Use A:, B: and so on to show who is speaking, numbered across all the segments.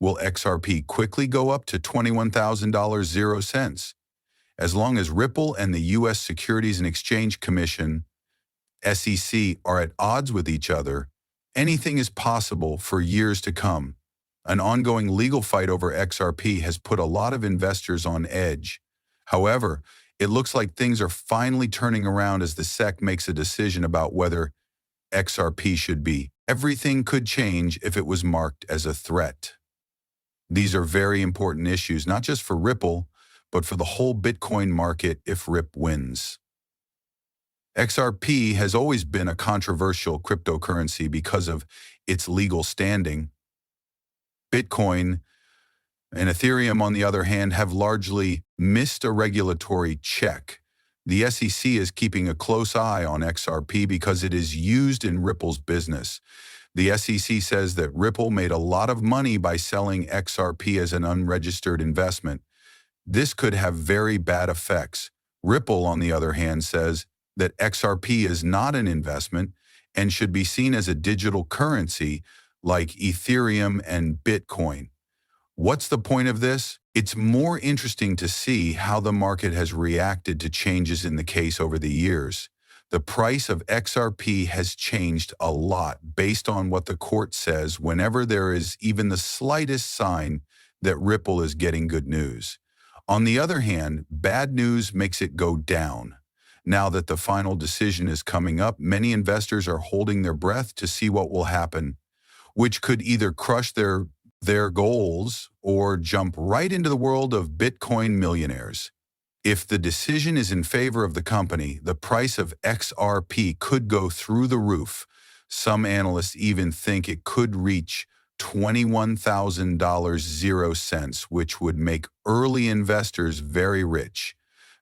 A: Will XRP quickly go up to $21,000.00? As long as Ripple and the U.S. Securities and Exchange Commission, SEC, are at odds with each other, anything is possible for years to come. An ongoing legal fight over XRP has put a lot of investors on edge. However, it looks like things are finally turning around as the SEC makes a decision about whether XRP should be. Everything could change if it was marked as a threat. These are very important issues, not just for Ripple, but for the whole Bitcoin market if RIP wins. XRP has always been a controversial cryptocurrency because of its legal standing. Bitcoin and Ethereum, on the other hand, have largely missed a regulatory check. The SEC is keeping a close eye on XRP because it is used in Ripple's business. The SEC says that Ripple made a lot of money by selling XRP as an unregistered investment. This could have very bad effects. Ripple, on the other hand, says that XRP is not an investment and should be seen as a digital currency like Ethereum and Bitcoin. What's the point of this? It's more interesting to see how the market has reacted to changes in the case over the years. The price of XRP has changed a lot based on what the court says whenever there is even the slightest sign that Ripple is getting good news. On the other hand, bad news makes it go down. Now that the final decision is coming up, many investors are holding their breath to see what will happen, which could either crush their goals or jump right into the world of Bitcoin millionaires. If the decision is in favor of the company, the price of XRP could go through the roof. Some analysts even think it could reach $21,000.00, which would make early investors very rich.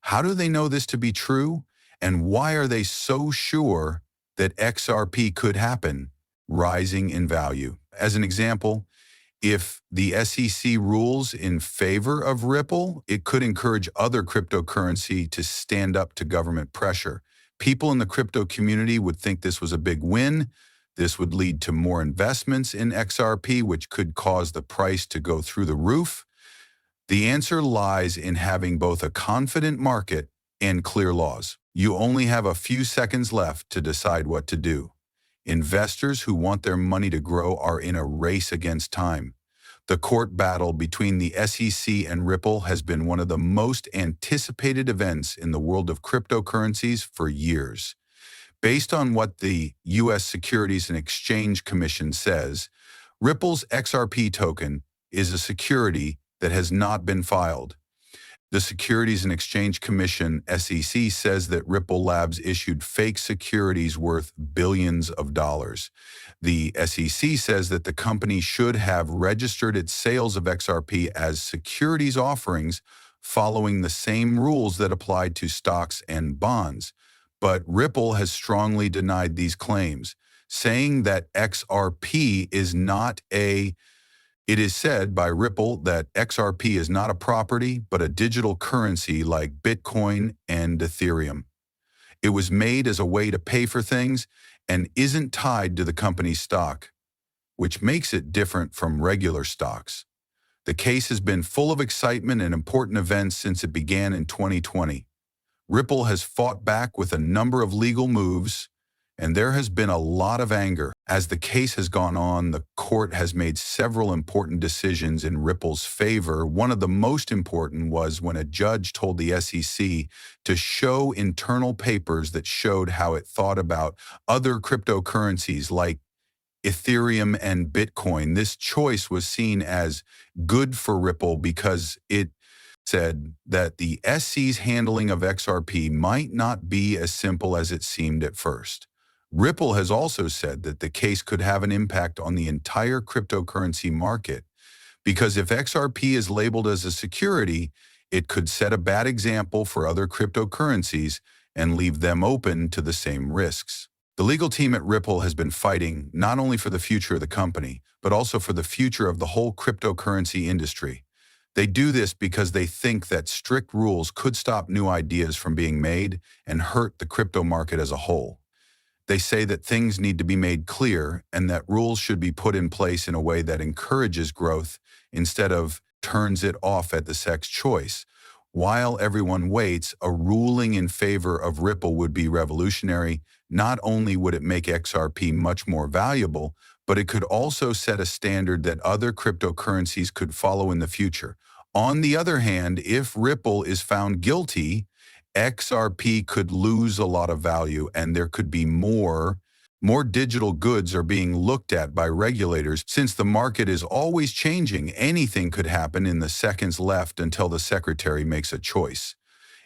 A: How do they know this to be true? And why are they so sure that XRP could happen? Rising in value. As an example, if the SEC rules in favor of Ripple, it could encourage other cryptocurrency to stand up to government pressure. People in the crypto community would think this was a big win. This would lead to more investments in XRP, which could cause the price to go through the roof. The answer lies in having both a confident market and clear laws. You only have a few seconds left to decide what to do. Investors who want their money to grow are in a race against time. The court battle between the SEC and Ripple has been one of the most anticipated events in the world of cryptocurrencies for years. Based on what the U.S. Securities and Exchange Commission says, Ripple's XRP token is a security that has not been filed. The Securities and Exchange Commission, SEC, says that Ripple Labs issued fake securities worth billions of dollars. The SEC says that the company should have registered its sales of XRP as securities offerings following the same rules that applied to stocks and bonds. But Ripple has strongly denied these claims, saying that XRP is not a It is said by Ripple that XRP is not a property, but a digital currency like Bitcoin and Ethereum. It was made as a way to pay for things and isn't tied to the company's stock, which makes it different from regular stocks. The case has been full of excitement and important events since it began in 2020. Ripple has fought back with a number of legal moves, and there has been a lot of anger. As the case has gone on, the court has made several important decisions in Ripple's favor. One of the most important was when a judge told the SEC to show internal papers that showed how it thought about other cryptocurrencies like Ethereum and Bitcoin. This choice was seen as good for Ripple because it said that the SEC's handling of XRP might not be as simple as it seemed at first. Ripple has also said that the case could have an impact on the entire cryptocurrency market because if XRP is labeled as a security, it could set a bad example for other cryptocurrencies and leave them open to the same risks. The legal team at Ripple has been fighting not only for the future of the company, but also for the future of the whole cryptocurrency industry. They do this because they think that strict rules could stop new ideas from being made and hurt the crypto market as a whole. They say that things need to be made clear and that rules should be put in place in a way that encourages growth instead of turns it off at the SEC's choice. While everyone waits, a ruling in favor of Ripple would be revolutionary. Not only would it make XRP much more valuable, but it could also set a standard that other cryptocurrencies could follow in the future. On the other hand, if Ripple is found guilty, XRP could lose a lot of value and there could be more digital goods are being looked at by regulators. Since the market is always changing, anything could happen in the seconds left until the secretary makes a choice.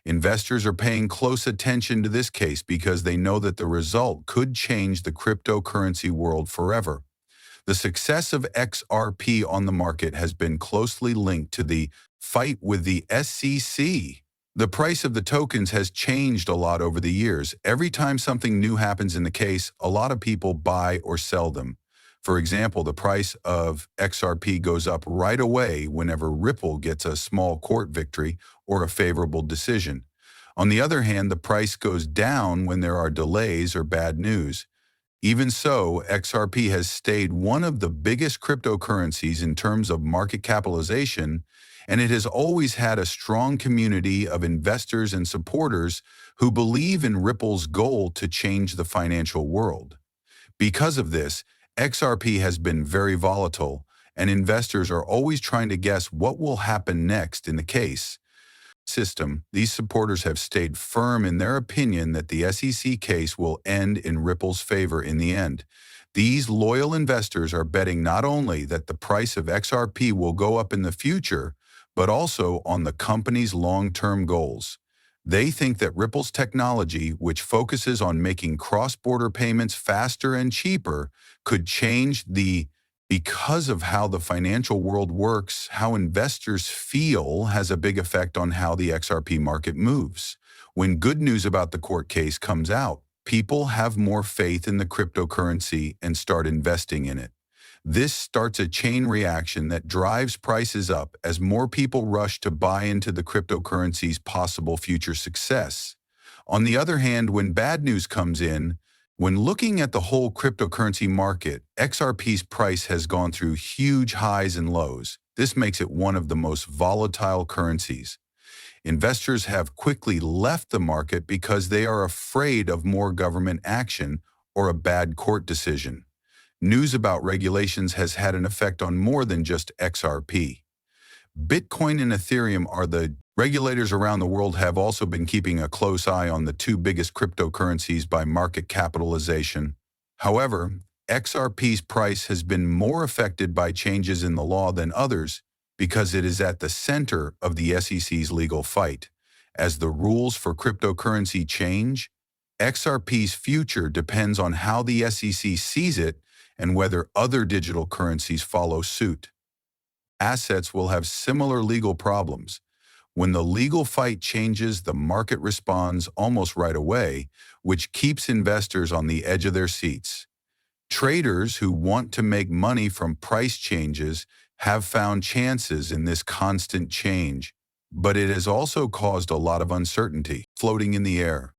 A: Investors are paying close attention to this case because they know that the result could change the cryptocurrency world forever. The success of XRP on the market has been closely linked to the fight with the SEC. The price of the tokens has changed a lot over the years. Every time something new happens in the case, a lot of people buy or sell them. For example, the price of XRP goes up right away whenever Ripple gets a small court victory or a favorable decision. On the other hand, the price goes down when there are delays or bad news. Even so, XRP has stayed one of the biggest cryptocurrencies in terms of market capitalization, and it has always had a strong community of investors and supporters who believe in Ripple's goal to change the financial world. Because of this, XRP has been very volatile, and investors are always trying to guess what will happen next in the case. These supporters have stayed firm in their opinion that the SEC case will end in Ripple's favor in the end. These loyal investors are betting not only that the price of XRP will go up in the future, but also on the company's long-term goals. They think that Ripple's technology, which focuses on making cross-border payments faster and cheaper, could change because of how the financial world works, how investors feel has a big effect on how the XRP market moves. When good news about the court case comes out, people have more faith in the cryptocurrency and start investing in it. This starts a chain reaction that drives prices up as more people rush to buy into the cryptocurrency's possible future success. On the other hand, when bad news comes in, when looking at the whole cryptocurrency market, XRP's price has gone through huge highs and lows. This makes it one of the most volatile currencies. Investors have quickly left the market because they are afraid of more government action or a bad court decision. News about regulations has had an effect on more than just XRP. Bitcoin and Ethereum are the regulators around the world have also been keeping a close eye on the two biggest cryptocurrencies by market capitalization. However, XRP's price has been more affected by changes in the law than others because it is at the center of the SEC's legal fight. As the rules for cryptocurrency change, XRP's future depends on how the SEC sees it and whether other digital currencies follow suit. Assets will have similar legal problems. When the legal fight changes, the market responds almost right away, which keeps investors on the edge of their seats. Traders who want to make money from price changes have found chances in this constant change, but it has also caused a lot of uncertainty floating in the air.